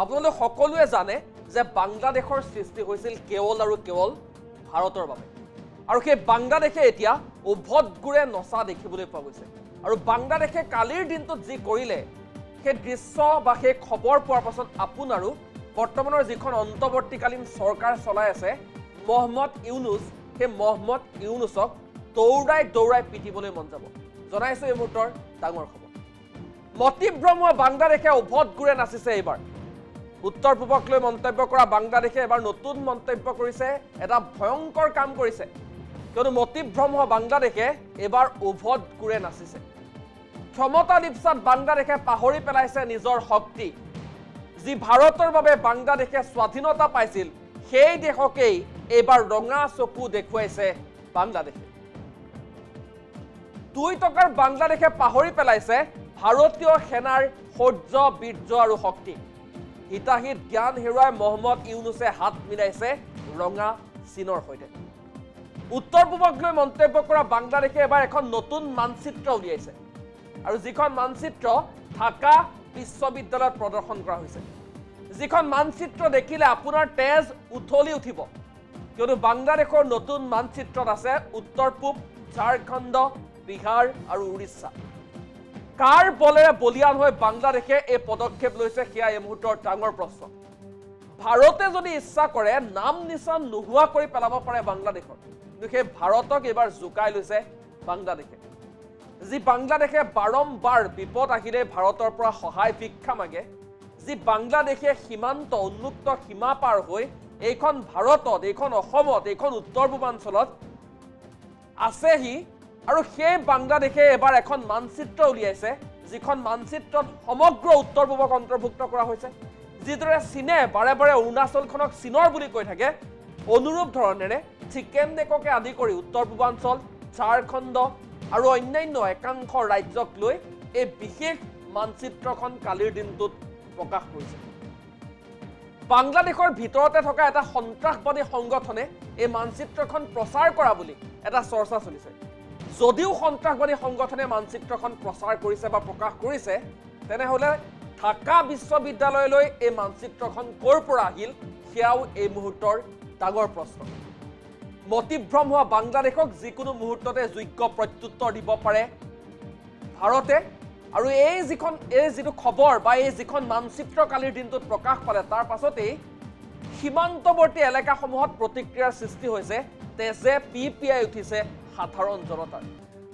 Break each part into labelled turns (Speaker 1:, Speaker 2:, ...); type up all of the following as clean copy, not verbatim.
Speaker 1: আপোনালোক সকলোৱে জানে যে বাংলাদেশৰ সৃষ্টি হৈছিল কেৱল আৰু কেৱল ভাৰতৰ বাবে আৰু সেই বাংলাদেশে এতিয়া উভতগুৰে নচা দেখিবলৈ পোৱা গৈছে আৰু বাংলাদেশে কালিৰ দিনটোত যি কৰিলে সেই দৃশ্য বা সেই খবৰ পোৱাৰ পাছত আপোনাৰো বৰ্তমানৰ যিখন অন্তৱৰ্তীকালীন চৰকাৰ চলাই আছে মহম্মদ ইউনুছ সেই মহম্মদ ইউনুছক দৌৰাই পিটিবলৈ মন যাব জনাইছো এই মুহূৰ্তৰ ডাঙৰ খবৰ মতিভ্ৰম হোৱা বাংলাদেশে উভতগুৰে নাচিছে এইবাৰ উত্তৰ পূবক লৈ মন্তব্য কৰা বাংলাদেশে এবাৰ নতুন মন্তব্য কৰিছে এটা ভয়ংকৰ কাম কৰিছে কিয়নো মতিভ্ৰম হোৱা বাংলাদেশে এবাৰ উভতগুৰে নাচিছে ক্ষমতা লিপ্সাত বাংলাদেশে পাহৰি পেলাইছে নিজৰ শক্তি যি ভাৰতৰ বাবে বাংলাদেশে স্বাধীনতা পাইছিল সেই দেশকেই এবাৰ ৰঙা চকু দেখুৱাইছে বাংলাদেশে 2 টকাৰ বাংলাদেশে পাহৰি পেলাইছে ভাৰতীয় সেনাৰ শৌৰ্য বীৰ্য আৰু শক্তি হিতাহিত জ্ঞান হেৰুৱাই মহম্মদ ইউনুছে হাত মিলাইছে ৰঙা চীনৰ সৈতে উত্তৰ পূবক লৈ মন্তব্য কৰা বাংলাদেশে এবাৰ এখন নতুন মানচিত্ৰ উলিয়াইছে আৰু যিখন মানচিত্ৰ ঢাকা বিশ্ববিদ্যালয়ত প্ৰদৰ্শন কৰা হৈছে যিখন মানচিত্ৰ দেখিলে আপোনাৰ তেজ উঠলি উঠিব কিয়নো বাংলাদেশৰ নতুন মানচিত্ৰত আছে উত্তৰ পূব ঝাৰখণ্ড বিহাৰ আৰু উৰিষ্যা কাৰ বলেৰে বলিয়ান হৈ বাংলাদেশে এই পদক্ষেপ লৈছে সেয়া এই মুহূৰ্তৰ ডাঙৰ প্ৰশ্ন ভাৰতে যদি ইচ্ছা কৰে নাম নিশান নোহোৱা কৰি পেলাব পাৰে বাংলাদেশৰ কিন্তু সেই ভাৰতক এবাৰ জুকাই লৈছে বাংলাদেশে যি বাংলাদেশে বাৰম্বাৰ বিপদ আহিলে ভাৰতৰ পৰা সহায় ভিক্ষা মাগে যি বাংলাদেশে সীমান্ত উন্মুক্ত সীমা পাৰ হৈ এইখন ভাৰতত এইখন অসমত এইখন উত্তৰ পূৰ্বাঞ্চলত আছেহি আৰু সেই বাংলাদেশে এবাৰ এখন মানচিত্ৰ উলিয়াইছে যিখন মানচিত্ৰত সমগ্ৰ উত্তৰ পূবক অন্তৰ্ভুক্ত কৰা হৈছে যিদৰে চীনে বাৰে বাৰে অৰুণাচলখনক চীনৰ বুলি কৈ থাকে অনুৰূপ ধৰণেৰে চিকেন নেককে আদি কৰি উত্তৰ পূৰ্বাঞ্চল ঝাৰখণ্ড আৰু অন্যান্য একাংশ ৰাজ্যক লৈ এই বিশেষ মানচিত্ৰখন কালিৰ দিনটোত প্ৰকাশ কৰিছে বাংলাদেশৰ ভিতৰতে থকা এটা সন্ত্ৰাসবাদী সংগঠনে এই মানচিত্ৰখন প্ৰচাৰ কৰা বুলি এটা চৰ্চা চলিছে যদিও সন্ত্ৰাসবাদী সংগঠনে মানচিত্ৰখন প্ৰচাৰ কৰিছে বা প্ৰকাশ কৰিছে তেনেহলে ঢাকা বিশ্ববিদ্যালয়লৈ এই মানচিত্ৰখন ক'ৰ পৰা আহিল সেয়াও এই মুহূৰ্তৰ ডাঙৰ প্ৰশ্ন মতিভ্ৰম হোৱা বাংলাদেশক যিকোনো মুহূৰ্ততে যোগ্য প্ৰত্যুত্তৰ দিব পাৰে ভাৰতে আৰু এই যিটো খবৰ বা এই যিখন মানচিত্ৰ কালিৰ দিনটোত প্ৰকাশ পালে তাৰ পাছতেই সীমান্তৱৰ্তী এলেকাসমূহত প্ৰতিক্ৰিয়াৰ সৃষ্টি হৈছে তেজে পিপিআই উঠিছে সাধাৰণ জনতাৰ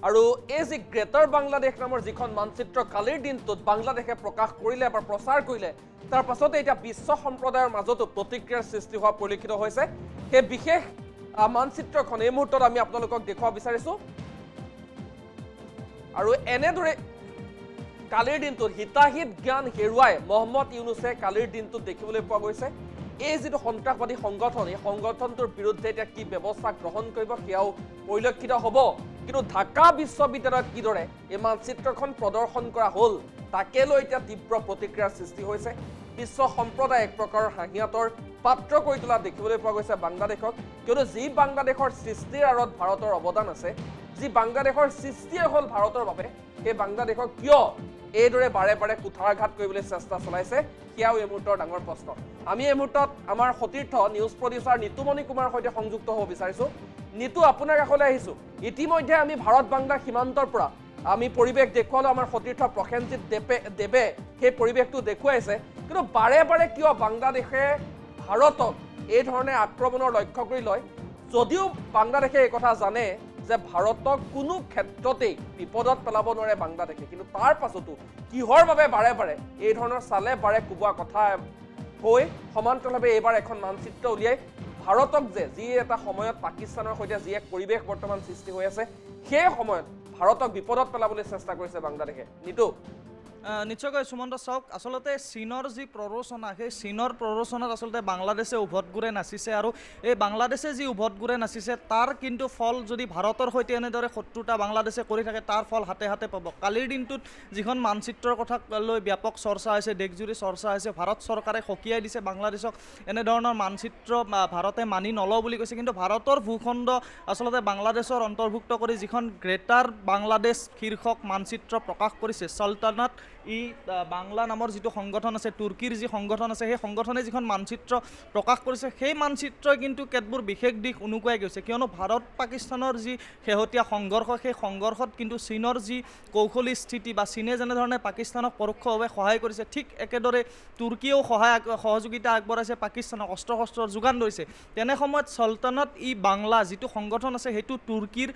Speaker 1: আৰু এই যি গ্ৰেটাৰ বাংলাদেশ নামৰ যিখন মানচিত্ৰ কালিৰ দিনটোত বাংলাদেশে প্ৰকাশ কৰিলে বা প্ৰচাৰ কৰিলে তাৰ পাছতে এতিয়া বিশ্ব সম্প্ৰদায়ৰ মাজতো প্ৰতিক্ৰিয়াৰ সৃষ্টি হোৱা পৰিলক্ষিত হৈছে সেই বিশেষ মানচিত্ৰখন এই মুহূৰ্তত আমি আপোনালোকক দেখুৱাব বিচাৰিছো আৰু এনেদৰে কালিৰ দিনটোত হিতাহিত জ্ঞান হেৰুৱাই মহম্মদ ইউনুছে কালিৰ দিনটোত দেখিবলৈ পোৱা গৈছে এই যিটো সন্ত্ৰাসবাদী সংগঠন এই সংগঠনটোৰ বিৰুদ্ধে এতিয়া কি ব্যৱস্থা গ্ৰহণ কৰিব সেয়াও পৰিলক্ষিত হ'ব কিন্তু ঢাকা বিশ্ববিদ্যালয়ত কিদৰে এই মানচিত্ৰখন প্ৰদৰ্শন কৰা হ'ল তাকে লৈ এতিয়া তীব্ৰ প্ৰতিক্ৰিয়াৰ সৃষ্টি হৈছে বিশ্ব সম্প্ৰদায় এক প্ৰকাৰৰ হাঁহিয়াতৰ পাত্ৰ কৰি তোলা দেখিবলৈ পোৱা গৈছে বাংলাদেশক কিয়নো যি বাংলাদেশৰ সৃষ্টিৰ আঁৰত ভাৰতৰ অৱদান আছে যি বাংলাদেশৰ সৃষ্টিয়ে হ'ল ভাৰতৰ বাবে সেই বাংলাদেশক কিয় এইদৰে বাৰে বাৰে কুঠাৰঘাত কৰিবলৈ চেষ্টা চলাইছে সেয়াও এই মুহূৰ্তৰ ডাঙৰ প্ৰশ্ন আমি এই মুহূৰ্তত আমাৰ সতীৰ্থ নিউজ প্ৰডিউচাৰ নিতুমণি কুমাৰৰ সৈতে সংযুক্ত হ'ব বিচাৰিছো নিতু আপোনাৰ কাষলৈ আহিছো ইতিমধ্যে আমি ভাৰত বাংলা সীমান্তৰ পৰা আমি পৰিৱেশ দেখুৱালো আমাৰ সতীৰ্থ প্ৰসেনজিৎ দেৱে সেই পৰিৱেশটো দেখুৱাইছে কিন্তু বাৰে বাৰে কিয় বাংলাদেশে ভাৰতক এই ধৰণে আক্ৰমণৰ লক্ষ্য কৰি লয় যদিও বাংলাদেশে এই কথা জানে যে ভাৰতক কোনো ক্ষেত্ৰতেই বিপদত পেলাব নোৱাৰে বাংলাদেশে কিন্তু তাৰ পাছতো কিহৰ বাবে বাৰে বাৰে এই ধৰণৰ চালে বাৰে কোবোৱা কথা হৈ সমান্তৰালভাৱে এইবাৰ এখন মানচিত্ৰ উলিয়াই ভাৰতক যি এটা সময়ত পাকিস্তানৰ সৈতে যি এক পৰিৱেশ বৰ্তমান সৃষ্টি হৈ আছে সেই সময়ত ভাৰতক বিপদত পেলাবলৈ চেষ্টা কৰিছে বাংলাদেশে নিতু
Speaker 2: নিশ্চয়কৈ সুমন্ত চাওক আসলতে চীনৰ যি প্ৰৰোচনা সেই চীনৰ প্ৰৰোচনাত আসলতে বাংলাদেশে উভতগুৰে নাচিছে আৰু এই বাংলাদেশে যি উভতগুৰে নাচিছে তাৰ কিন্তু ফল যদি ভাৰতৰ সৈতে এনেদৰে শত্ৰুতা বাংলাদেশে কৰি থাকে তাৰ ফল হাতে হাতে পাব কালিৰ দিনটোত যিখন মানচিত্ৰৰ কথা লৈ ব্যাপক চৰ্চা হৈছে দেশজুৰি চৰ্চা হৈছে ভাৰত চৰকাৰে সকীয়াই দিছে বাংলাদেশক এনেধৰণৰ মানচিত্ৰ ভাৰতে মানি নলওঁ বুলি কৈছে কিন্তু ভাৰতৰ ভূখণ্ড আসলতে বাংলাদেশৰ অন্তৰ্ভুক্ত কৰি যিখন গ্ৰেটাৰ বাংলাদেশ শীৰ্ষক মানচিত্ৰ প্ৰকাশ কৰিছে চলতানাত ই বাংলা নামৰ যিটো সংগঠন আছে, তুৰ্কীৰ যি সংগঠন আছে, সেই সংগঠনে যিখন মানচিত্ৰ প্ৰকাশ কৰিছে সেই মানচিত্ৰই কিন্তু কেতবোৰ বিশেষ দিশ উনুকুৱাই গৈছে। কিয়নো ভাৰত পাকিস্তানৰ যি শেহতীয়া সংঘৰ্ষ, সেই সংঘৰ্ষত কিন্তু চীনৰ যি কৌশলী স্থিতি বা চীনে যেনেধৰণে পাকিস্তানক পৰোক্ষভাৱে সহায় কৰিছে, ঠিক একেদৰে তুৰ্কীয়েও সহযোগিতা আগবঢ়াইছে, পাকিস্তানক অস্ত্ৰ শস্ত্ৰৰ যোগান ধৰিছে। তেনে সময়ত চলতানাত ই বাংলা যিটো সংগঠন আছে সেইটো তুৰ্কীৰ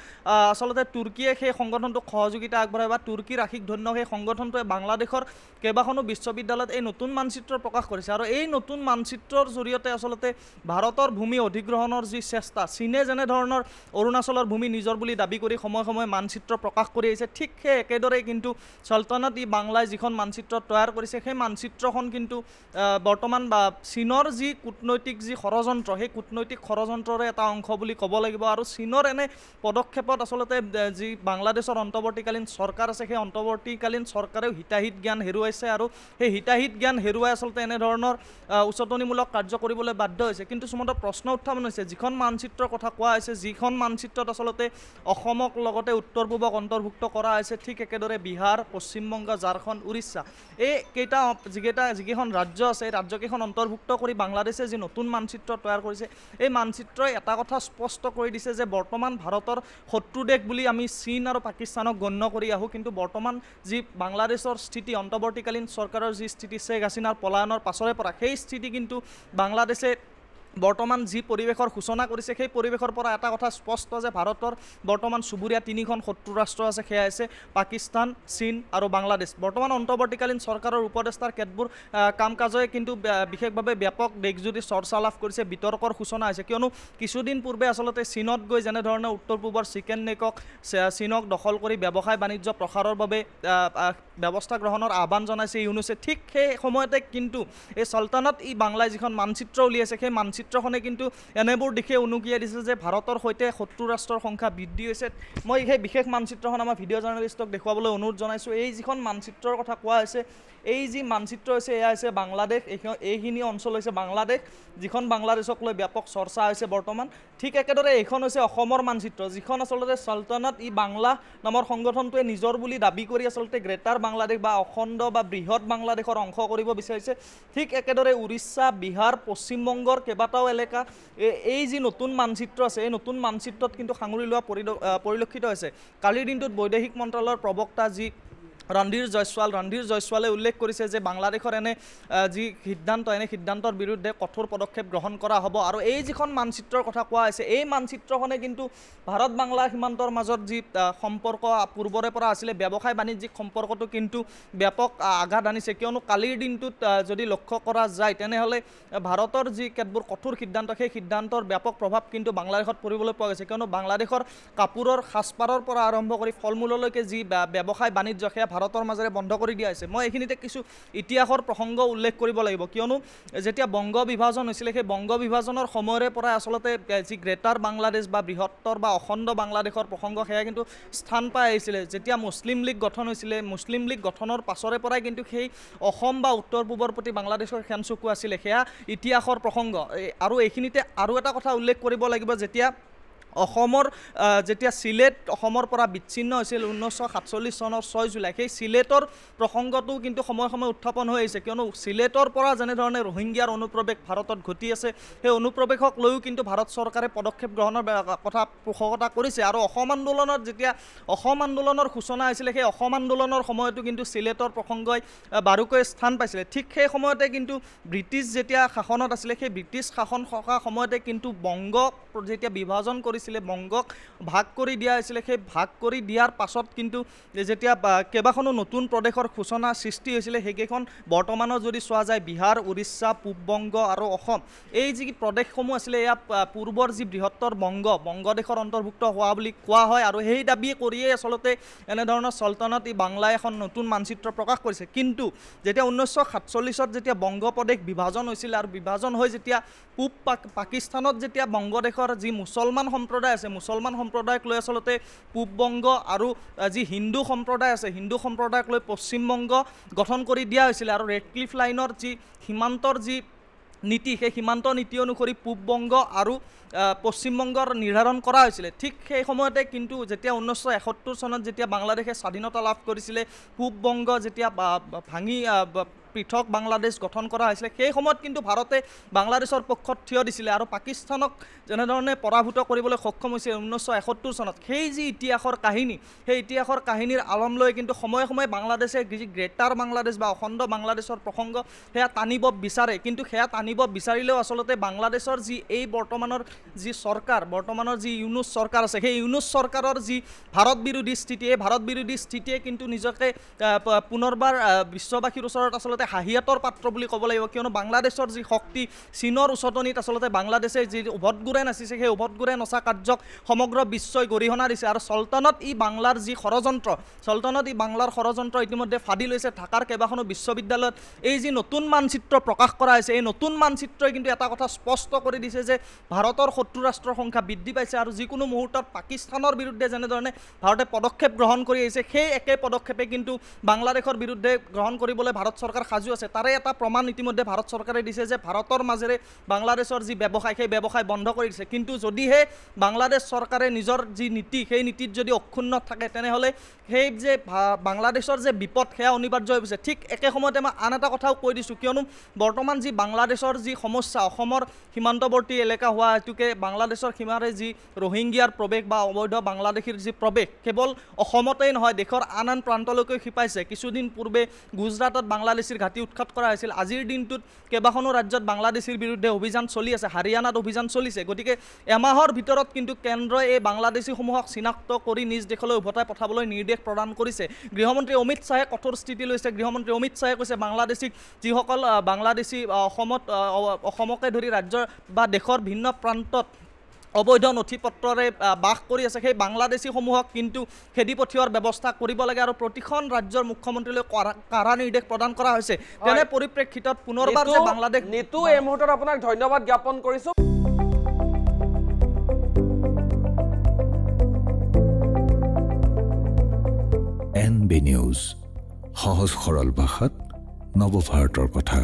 Speaker 2: আচলতে তুৰ্কীয়ে সেই সংগঠনটোক সহযোগিতা আগবঢ়ায় বা তুৰ্কীৰ আশীষ ধন্য সেই সংগঠনটোৱে বাংলাদেশৰ কেইবাখনো বিশ্ববিদ্যালয়ত এই নতুন মানচিত্ৰ প্ৰকাশ কৰিছে। আৰু এই নতুন মানচিত্ৰৰ জৰিয়তে আচলতে ভাৰতৰ ভূমি অধিগ্ৰহণৰ যি চেষ্টা, চীনে যেনেধৰণৰ অৰুণাচলৰ ভূমি নিজৰ বুলি দাবী কৰি সময়ে সময়ে মানচিত্ৰ প্ৰকাশ কৰি আহিছে, ঠিক সেই একেদৰেই কিন্তু চলতানাত ই বাংলাই যিখন মানচিত্ৰ তৈয়াৰ কৰিছে সেই মানচিত্ৰখন কিন্তু বৰ্তমান বা চীনৰ যি কূটনৈতিক যি ষড়যন্ত্ৰ, সেই কূটনৈতিক ষড়যন্ত্ৰৰে এটা অংশ বুলি ক'ব লাগিব। আৰু চীনৰ এনে পদক্ষেপত আচলতে যি বাংলাদেশৰ অন্তৱৰ্তীকালীন চৰকাৰ আছে, সেই অন্তৱৰ্তীকালীন চৰকাৰেও হিতাহিত জ্ঞান হেৰুৱাইছে আৰু সেই হিতাহিত জ্ঞান হেৰুৱাই আচলতে এনেধৰণৰ উচতনিমূলক কাৰ্য কৰিবলৈ বাধ্য হৈছে। কিন্তু সুমন্ত প্ৰশ্ন উত্থাপন হৈছে, যিখন মানচিত্ৰৰ কথা কোৱা হৈছে, যিখন মানচিত্ৰত আচলতে অসমক লগতে উত্তৰ পূবক অন্তৰ্ভুক্ত কৰা হৈছে, ঠিক একেদৰে বিহাৰ, পশ্চিমবংগ, ঝাৰখণ্ড, উৰিষ্যা এই যিকেইখন ৰাজ্য আছে, এই ৰাজ্যকেইখন অন্তৰ্ভুক্ত কৰি বাংলাদেশে যি নতুন মানচিত্ৰ তৈয়াৰ কৰিছে, এই মানচিত্ৰই এটা কথা স্পষ্ট কৰি দিছে যে বৰ্তমান ভাৰতৰ শত্ৰু দেশ বুলি আমি চীন আৰু পাকিস্তানক গণ্য কৰি আহোঁ, কিন্তু বৰ্তমান যি বাংলাদেশৰ স্থিতি, অন্তৱৰ্তীকালীন চৰকাৰৰ যি স্থিতি শ্বেখ হাছিনাৰ পলায়নৰ পাছৰে পৰা, সেই স্থিতি কিন্তু বাংলাদেশে বৰ্তমান যি পৰিৱেশৰ সূচনা কৰিছে, সেই পৰিৱেশৰ পৰা এটা কথা স্পষ্ট যে ভাৰতৰ বৰ্তমান চুবুৰীয়া তিনিখন শত্ৰু ৰাষ্ট্ৰ আছে, সেয়া হৈছে পাকিস্তান, চীন আৰু বাংলাদেশ। বৰ্তমান অন্তৱৰ্তীকালীন চৰকাৰৰ উপদেষ্টাৰ কেতবোৰ কাম কাজে কিন্তু বিশেষভাৱে ব্যাপক দেশজুৰি চৰ্চা লাভ কৰিছে, বিতৰ্কৰ সূচনা হৈছে। কিয়নো কিছুদিন পূৰ্বে আচলতে চীনত গৈ যেনেধৰণে উত্তৰ পূবৰ চিকেন নেকক চীনক দখল কৰি ব্যৱসায় বাণিজ্য প্ৰসাৰৰ বাবে ব্যৱস্থা গ্ৰহণৰ আহ্বান জনাইছে ইউনুছে, ঠিক সেই সময়তে কিন্তু এই চলতানাত ই বাংলাই যিখন মানচিত্ৰ উলিয়াইছে, সেই চিত্ৰখনে কিন্তু এনেবোৰ দিশে উনুকিয়াই দিছে যে ভাৰতৰ সৈতে শত্ৰু ৰাষ্ট্ৰৰ সংখ্যা বৃদ্ধি হৈছে। মই সেই বিশেষ মানচিত্ৰখন আমাৰ ভিডিঅ' জাৰ্নেলিষ্টক দেখুৱাবলৈ অনুৰোধ জনাইছোঁ। এই যিখন মানচিত্ৰৰ কথা কোৱা হৈছে, এই যি মানচিত্ৰ হৈছে এয়া হৈছে বাংলাদেশ, এইখিনি অঞ্চল হৈছে বাংলাদেশ, যিখন বাংলাদেশক লৈ ব্যাপক চৰ্চা হৈছে বৰ্তমান। ঠিক একেদৰে এইখন হৈছে অসমৰ মানচিত্ৰ, যিখন আচলতে চলতানাত ই বাংলা নামৰ সংগঠনটোৱে নিজৰ বুলি দাবী কৰি আচলতে গ্ৰেটাৰ বাংলাদেশ বা অখণ্ড বা বৃহৎ বাংলাদেশৰ অংশ কৰিব বিচাৰিছে। ঠিক একেদৰে উৰিষ্যা, বিহাৰ, পশ্চিমবংগৰ কেইবাটাও এলেকা এই যি নতুন মানচিত্ৰ আছে, এই নতুন মানচিত্ৰত কিন্তু সাঙুৰি লোৱা পৰিলক্ষিত হৈছে। কালিৰ দিনটোত বৈদেশিক মন্ত্ৰালয়ৰ প্ৰবক্তা যি ৰণধীৰ জয়ছোৱালে উল্লেখ কৰিছে যে বাংলাদেশৰ এনে যি সিদ্ধান্ত, এনে সিদ্ধান্তৰ বিৰুদ্ধে কঠোৰ পদক্ষেপ গ্ৰহণ কৰা হ'ব। আৰু এই যিখন মানচিত্ৰৰ কথা কোৱা হৈছে, এই মানচিত্ৰখনে কিন্তু ভাৰত বাংলা সীমান্তৰ মাজত যি সম্পৰ্ক পূৰ্বৰে পৰা আছিলে, ব্যৱসায় বাণিজ্যিক সম্পৰ্কটো কিন্তু ব্যাপক আঘাত আনিছে। কিয়নো কালিৰ দিনটোত যদি লক্ষ্য কৰা যায়, তেনেহ'লে ভাৰতৰ যি কেতবোৰ কঠোৰ সিদ্ধান্ত, সেই সিদ্ধান্তৰ ব্যাপক প্ৰভাৱ কিন্তু বাংলাদেশত পৰিবলৈ পোৱা গৈছে। কিয়নো বাংলাদেশৰ কাপোৰৰ সাজপাৰৰ পৰা আৰম্ভ কৰি ফল মূললৈকে যি ব্যৱসায় বাণিজ্য, সেয়া ভাৰতৰ মাজেৰে বন্ধ কৰি দিয়া হৈছে। মই এইখিনিতে কিছু ইতিহাসৰ প্ৰসংগ উল্লেখ কৰিব লাগিব। কিয়নো যেতিয়া বংগ বিভাজন হৈছিলে, সেই বংগ বিভাজনৰ সময়ৰে পৰা আচলতে যি গ্ৰেটাৰ বাংলাদেশ বা বৃহত্তৰ বা অখণ্ড বাংলাদেশৰ প্ৰসংগ, সেয়া কিন্তু স্থান পাই আহিছিলে। যেতিয়া মুছলিম লীগ গঠন হৈছিলে, মুছলিম লীগ গঠনৰ পাছৰে পৰাই কিন্তু সেই অসম বা উত্তৰ পূবৰ প্ৰতি বাংলাদেশৰ খেনচকু আছিলে, সেয়া ইতিহাসৰ প্ৰসংগ। আৰু এইখিনিতে আৰু এটা কথা উল্লেখ কৰিব লাগিব, যেতিয়া চিলেট অসমৰ পৰা বিচ্ছিন্ন হৈছিল 1947 চনৰ 6 জুলাই, সেই চিলেটৰ প্ৰসংগটো কিন্তু সময়ে সময়ে উত্থাপন হৈ আহিছে। কিয়নো চিলেটৰ পৰা যেনেধৰণে ৰোহিংগিয়াৰ অনুপ্ৰৱেশ ভাৰতত ঘটি আছে, সেই অনুপ্ৰৱেশক লৈও কিন্তু ভাৰত চৰকাৰে পদক্ষেপ গ্ৰহণৰ কথা পোষকতা কৰিছে। আৰু যেতিয়া অসম আন্দোলনৰ সূচনা হৈছিলে, সেই অসম আন্দোলনৰ সময়তো কিন্তু চিলেটৰ প্ৰসংগই বাৰুকৈ স্থান পাইছিলে। ঠিক সেই সময়তে কিন্তু ব্ৰিটিছ যেতিয়া শাসনত আছিলে, সেই ব্ৰিটিছ শাসন থকা সময়তে কিন্তু বংগক যেতিয়া বিভাজন বংগক ভাগ কৰি দিয়া হৈছিলে, সেই ভাগ কৰি দিয়াৰ পাছত কিন্তু যেতিয়া কেইবাখনো নতুন প্ৰদেশৰ সূচনা সৃষ্টি হৈছিলে, সেইকেইখন বৰ্তমানৰ যদি চোৱা যায় বিহাৰ, উৰিষ্যা, পূববংগ আৰু অসম, এই যি প্ৰদেশসমূহ আছিলে, এয়া পূৰ্বৰ যি বৃহত্তৰ বংগদেশৰ অন্তৰ্ভুক্ত হোৱা বুলি কোৱা হয়। আৰু সেই দাবী কৰিয়েই আচলতে এনেধৰণৰ চলতানাত ই বাংলাই এখন নতুন মানচিত্ৰ প্ৰকাশ কৰিছে। কিন্তু যেতিয়া 1947 যেতিয়া বংগ প্ৰদেশ বিভাজন হৈছিল, আৰু বিভাজন হৈ যেতিয়া পূব পাকিস্তানত যেতিয়া বংগদেশৰ যি মুছলমান সম্প্ৰদায় আছে, মুছলমান সম্প্ৰদায়ক লৈ আচলতে পূববংগ আৰু যি হিন্দু সম্প্ৰদায় আছে, হিন্দু সম্প্ৰদায়ক লৈ পশ্চিমবংগ গঠন কৰি দিয়া হৈছিলে। আৰু ৰেড ক্লিফ লাইনৰ যি সীমান্তৰ যি নীতি সেই সীমান্ত নীতি অনুসৰি পূববংগ আৰু পশ্চিমবংগৰ নিৰ্ধাৰণ কৰা হৈছিলে ঠিক সেই সময়তে কিন্তু যেতিয়া 1971 চনত যেতিয়া বাংলাদেশে স্বাধীনতা লাভ কৰিছিলে পূববংগ যেতিয়া ভাঙি পৃথক বাংলাদেশ গঠন কৰা হৈছিলে সেই সময়ত কিন্তু ভাৰতে বাংলাদেশৰ পক্ষত থিয় দিছিলে আৰু পাকিস্তানক যেনেধৰণে পৰাভূত কৰিবলৈ সক্ষম হৈছিল 1971 চনত সেই যি ইতিহাসৰ কাহিনী সেই ইতিহাসৰ কাহিনীৰ আলম লৈ কিন্তু সময়ে সময়ে বাংলাদেশে যি গ্ৰেটাৰ বাংলাদেশ বা অখণ্ড বাংলাদেশৰ প্ৰসংগ সেয়া টানিব বিচাৰে কিন্তু সেয়া টানিব বিচাৰিলেও আচলতে বাংলাদেশৰ যি এই বৰ্তমানৰ যি চৰকাৰ বৰ্তমানৰ যি ইউনুছ চৰকাৰ আছে সেই ইউনুছ চৰকাৰৰ যি ভাৰত বিৰোধী স্থিতি এই ভাৰত বিৰোধী স্থিতিয়ে কিন্তু নিজকে পুনৰবাৰ বিশ্ববাসীৰ ওচৰত আচলতে হাঁহিয়াতৰ পাত্ৰ বুলি ক'ব লাগিব কিয়নো বাংলাদেশৰ যি শক্তি চীনৰ উচতনিত আচলতে বাংলাদেশে যি উভতগুৰে নাচিছে সেই উভতগুৰে নচা কাৰ্যক সমগ্ৰ বিশ্বই গৰিহণা দিছে আৰু চলতানত ই বাংলাৰ যি ষড়যন্ত্ৰ ইতিমধ্যে ফাদি লৈছে ঢাকাৰ কেইবাখনো বিশ্ববিদ্যালয়ত এই যি নতুন মানচিত্ৰ প্ৰকাশ কৰা হৈছে এই নতুন মানচিত্ৰই কিন্তু এটা কথা স্পষ্ট কৰি দিছে যে ভাৰতৰ শত্ৰু ৰাষ্ট্ৰৰ সংখ্যা বৃদ্ধি পাইছে আৰু যিকোনো মুহূৰ্তত পাকিস্তানৰ বিৰুদ্ধে যেনেধৰণে ভাৰতে পদক্ষেপ গ্ৰহণ কৰি আহিছে সেই একে পদক্ষেপে কিন্তু বাংলাদেশৰ বিৰুদ্ধে গ্ৰহণ কৰিবলৈ ভাৰত চৰকাৰ সাজু আছে তাৰে এটা প্ৰমাণ ইতিমধ্যে ভাৰত চৰকাৰে দিছে যে ভাৰতৰ মাজেৰে বাংলাদেশৰ যি ব্যৱসায় সেই ব্যৱসায় বন্ধ কৰি দিছে কিন্তু যদিহে বাংলাদেশ চৰকাৰে নিজৰ যি নীতি সেই নীতিত যদি অক্ষুণ্ণ থাকে তেনেহ'লে সেই যে বাংলাদেশৰ যে বিপদ সেয়া অনিবাৰ্য হৈ গৈছে ঠিক একে সময়তে মই আন এটা কথাও কৈ দিছোঁ কিয়নো বৰ্তমান যি বাংলাদেশৰ যি সমস্যা অসমৰ সীমান্তৱৰ্তী এলেকা হোৱা হেতুকে বাংলাদেশৰ সীমাৰে যি ৰোহিংগিয়াৰ প্ৰৱেশ বা অবৈধ বাংলাদেশীৰ যি প্ৰৱেশ কেৱল অসমতেই নহয় দেশৰ আন আন প্ৰান্তলৈকে শিপাইছে কিছুদিন পূৰ্বে গুজৰাটত বাংলাদেশীৰ ঘাটি উৎখাত কৰা হৈছিল আজিৰ দিনটোত কেইবাখনো ৰাজ্যত বাংলাদেশীৰ বিৰুদ্ধে অভিযান চলি আছে হাৰিয়ানাত অভিযান চলিছে গতিকে এমাহৰ ভিতৰত কিন্তু কেন্দ্ৰই এই বাংলাদেশীসমূহক চিনাক্ত কৰি নিজ দেশলৈ উভতাই পঠাবলৈ নিৰ্দেশ প্ৰদান কৰিছে গৃহমন্ত্ৰী অমিত শ্বাহে কঠোৰ স্থিতি লৈছে গৃহমন্ত্ৰী অমিত শ্বাহে কৈছে বাংলাদেশীক যিসকল বাংলাদেশী অসমকে ধৰি ৰাজ্যৰ বা দেশৰ ভিন্ন প্ৰান্তত অবৈধ নথি পত্ৰৰে বাস কৰি আছে সেই বাংলাদেশীসমূহক কিন্তু খেদি পঠিওৱাৰ ব্যৱস্থা কৰিব লাগে আৰু প্ৰতিখন ৰাজ্যৰ মুখ্যমন্ত্ৰীলৈ কাঢ়া নিৰ্দেশ প্ৰদান কৰা হৈছে তেনে পৰিপ্ৰেক্ষিতত পুনৰবাৰ যে বাংলাদেশ
Speaker 1: নিতু এই মুহূৰ্তত আপোনাক ধন্যবাদ জ্ঞাপন কৰিছোঁ
Speaker 3: NB নিউজ সহজ সৰল ভাষাত নৱভাৰতৰ কথা